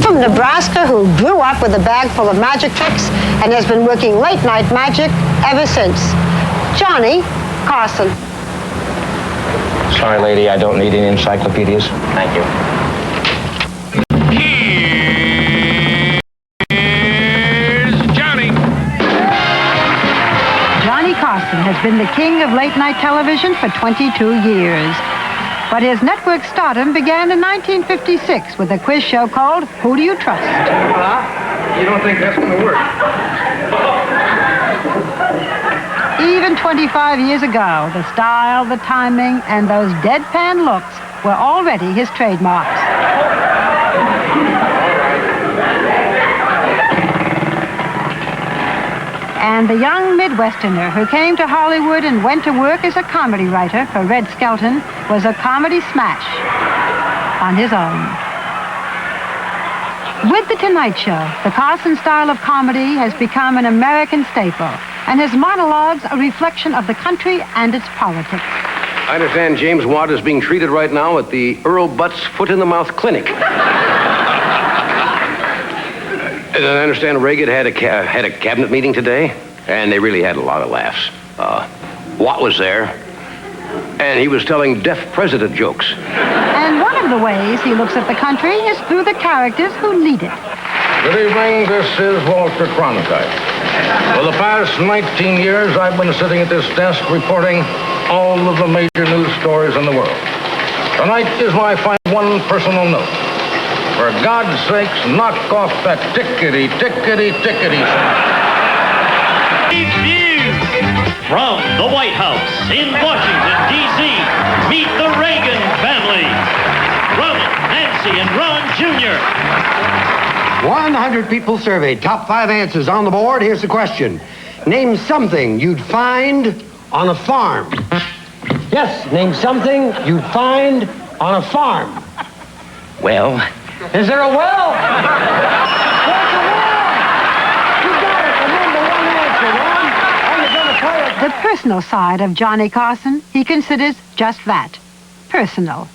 from Nebraska who grew up with a bag full of magic tricks and has been working late-night magic ever since. Johnny Carson. Sorry, lady, I don't need any encyclopedias. Thank you. Here's Johnny. Johnny Carson has been the king of late-night television for 22 years. But his network stardom began in 1956 with a quiz show called Who Do You Trust? You don't think that's going to work? Even 25 years ago, the style, the timing, and those deadpan looks were already his trademarks. And the young Midwesterner who came to Hollywood and went to work as a comedy writer for Red Skelton was a comedy smash on his own. With The Tonight Show, the Carson style of comedy has become an American staple, and his monologues a reflection of the country and its politics. I understand James Watt is being treated right now at the Earl Butts Foot-in-the-Mouth Clinic. And I understand Reagan had a cabinet meeting today, and they really had a lot of laughs. Watt was there, and he was telling deaf president jokes. And one of the ways he looks at the country is through the characters who lead it. Good evening, this is Walter Cronkite. For the past 19 years, I've been sitting at this desk reporting all of the major news stories in the world. Tonight is my one personal note. For God's sakes, knock off that tickety-tickety-tickety sound. View from the White House in Washington, D.C. Meet the Reagan family. Ronald, Nancy, and Ron Jr. 100 people surveyed. Top 5 answers on the board. Here's the question. Name something you'd find on a farm. Yes, name something you'd find on a farm. Well... Is there a well? There's a well! You got it. The number one answer, Ron. Are you going to play it? The personal side of Johnny Carson, he considers just that, personal.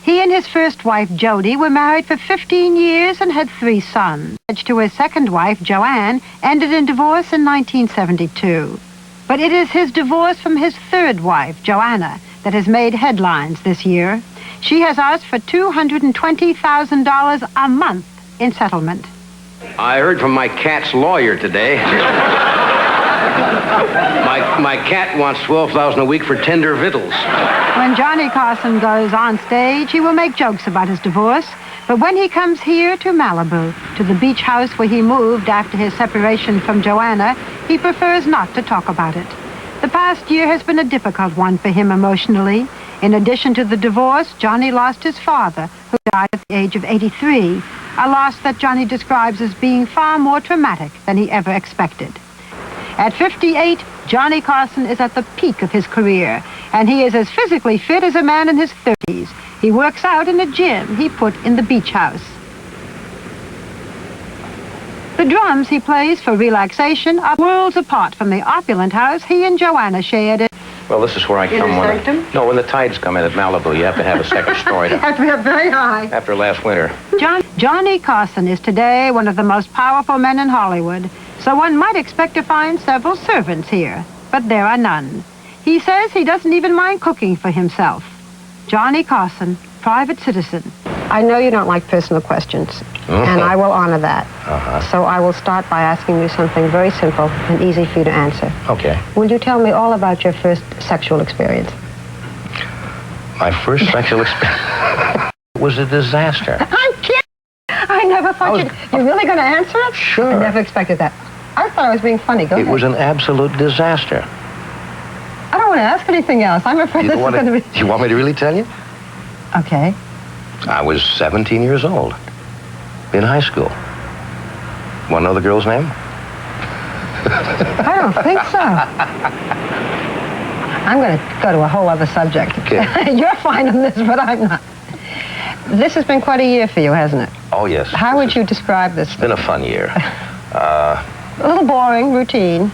He and his first wife, Jody, were married for 15 years and had 3 sons. Marriage to his second wife, Joanne, ended in divorce in 1972. But it is his divorce from his third wife, Joanna, that has made headlines this year. She has asked for $220,000 a month in settlement. I heard from my cat's lawyer today. my cat wants $12,000 a week for tender victuals. When Johnny Carson goes on stage, he will make jokes about his divorce. But when he comes here to Malibu, to the beach house where he moved after his separation from Joanna, he prefers not to talk about it. The past year has been a difficult one for him emotionally. In addition to the divorce, Johnny lost his father, who died at the age of 83, a loss that Johnny describes as being far more traumatic than he ever expected. At 58, Johnny Carson is at the peak of his career, and he is as physically fit as a man in his 30s. He works out in a gym he put in the beach house. The drums he plays for relaxation are worlds apart from the opulent house he and Joanna shared it. Well, this is where I come when the tides come in at Malibu. You have to have a second story to... Have to be up very high. After last winter. Johnny Carson is today one of the most powerful men in Hollywood, so one might expect to find several servants here, but there are none. He says he doesn't even mind cooking for himself. Johnny Carson, private citizen. I know you don't like personal questions, and I will honor that. So I will start by asking you something very simple and easy for you to answer. Okay. Will you tell me all about your first sexual experience? My first sexual experience was a disaster. I'm kidding. I never thought you're really going to answer it? Sure. I never expected that. I thought I was being funny. Go ahead. It was an absolute disaster. I don't want to ask anything else. I'm afraid this is going to be... Do you want me to really tell you? Okay. I was 17 years old, in high school. Want to know the girl's name? I don't think so. I'm going to go to a whole other subject. Okay. You're fine on this, but I'm not. This has been quite a year for you, hasn't it? Oh, yes. How would you describe this? It's been a fun year. A little boring, routine.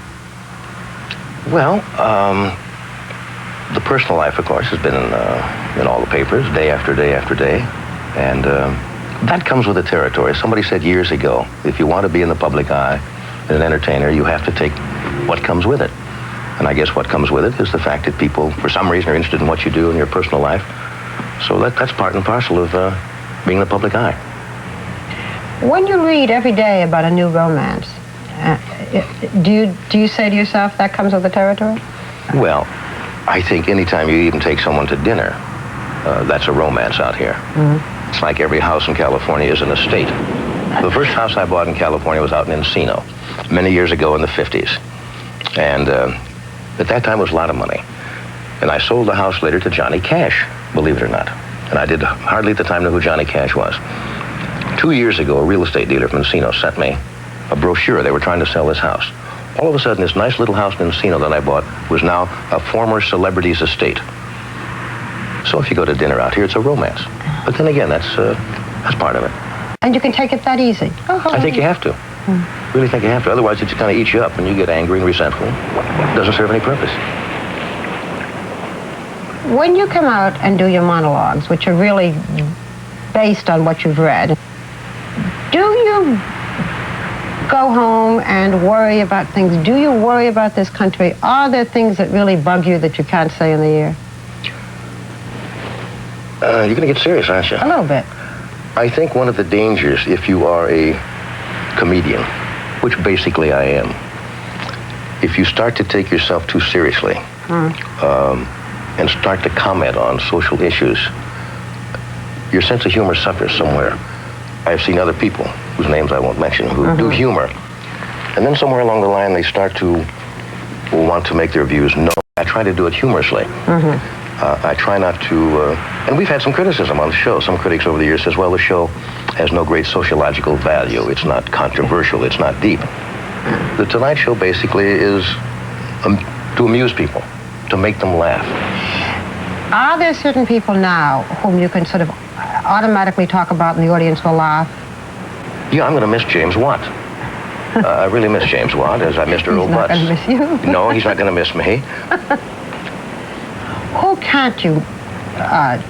Well, the personal life, of course, has been in all the papers, day after day after day. And That comes with the territory. Somebody said years ago, if you want to be in the public eye as an entertainer, you have to take what comes with it. And I guess what comes with it is the fact that people, for some reason, are interested in what you do in your personal life. So that's part and parcel of being in the public eye. When you read every day about a new romance, do you say to yourself, that comes with the territory? Well, I think anytime you even take someone to dinner, that's a romance out here. Mm-hmm. It's like every house in California is an estate. The first house I bought in California was out in Encino, many years ago in the 50s. And at that time, it was a lot of money. And I sold the house later to Johnny Cash, believe it or not. And I did hardly at the time know who Johnny Cash was. 2 years ago, a real estate dealer from Encino sent me a brochure. They were trying to sell this house. All of a sudden, this nice little house in Encino that I bought was now a former celebrity's estate. So if you go to dinner out here, it's a romance. But then again, that's part of it. And you can take it that easy? I think you have to. Really think you have to. Otherwise, it just kind of eats you up and you get angry and resentful. It doesn't serve any purpose. When you come out and do your monologues, which are really based on what you've read, do you go home and worry about things? Do you worry about this country? Are there things that really bug you that you can't say in the air? You're going to get serious, aren't you? A little bit. I think one of the dangers, if you are a comedian, which basically I am, if you start to take yourself too seriously and start to comment on social issues, your sense of humor suffers somewhere. I've seen other people, whose names I won't mention, who do humor. And then somewhere along the line, they start to want to make their views known. I try to do it humorously. I try not to, and we've had some criticism on the show. Some critics over the years says, well, the show has no great sociological value. It's not controversial. It's not deep. The Tonight Show basically is to amuse people, to make them laugh. Are there certain people now whom you can sort of automatically talk about and the audience will laugh? Yeah, I'm going to miss James Watt. I really miss James Watt, as I missed Earl Butz. He's not going to miss you. No, he's not going to miss me. Who can't you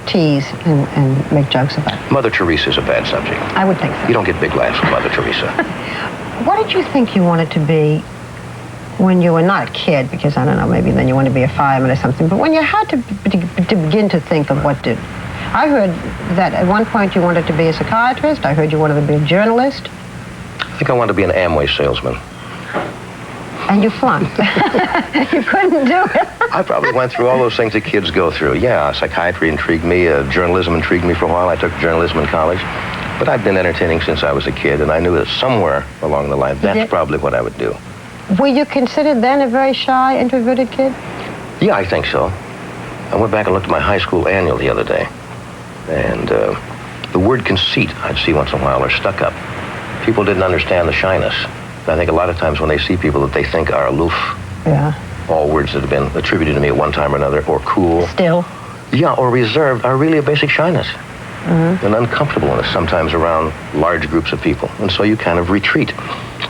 tease and make jokes about? Mother Teresa's a bad subject. I would think so. You don't get big laughs from Mother Teresa. What did you think you wanted to be when you were not a kid? Because, I don't know, maybe then you wanted to be a fireman or something. But when you had to begin to think of what to... I heard that at one point you wanted to be a psychiatrist. I heard you wanted to be a journalist. I think I wanted to be an Amway salesman. And you flunked. You couldn't do it. I probably went through all those things that kids go through. Yeah, psychiatry intrigued me. Journalism intrigued me for a while. I took journalism in college. But I've been entertaining since I was a kid, and I knew that somewhere along the line, that's probably what I would do. Were you considered then a very shy, introverted kid? Yeah, I think so. I went back and looked at my high school annual the other day. And the word conceit, I'd see once in a while, or stuck up. People didn't understand the shyness. I think a lot of times when they see people that they think are aloof, all words that have been attributed to me at one time or another, or cool. Still? Yeah, or reserved, are really a basic shyness. And uncomfortableness sometimes around large groups of people. And so you kind of retreat.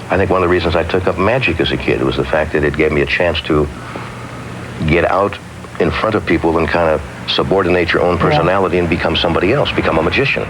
I think one of the reasons I took up magic as a kid was the fact that it gave me a chance to get out in front of people and kind of subordinate your own personality and become somebody else, become a magician.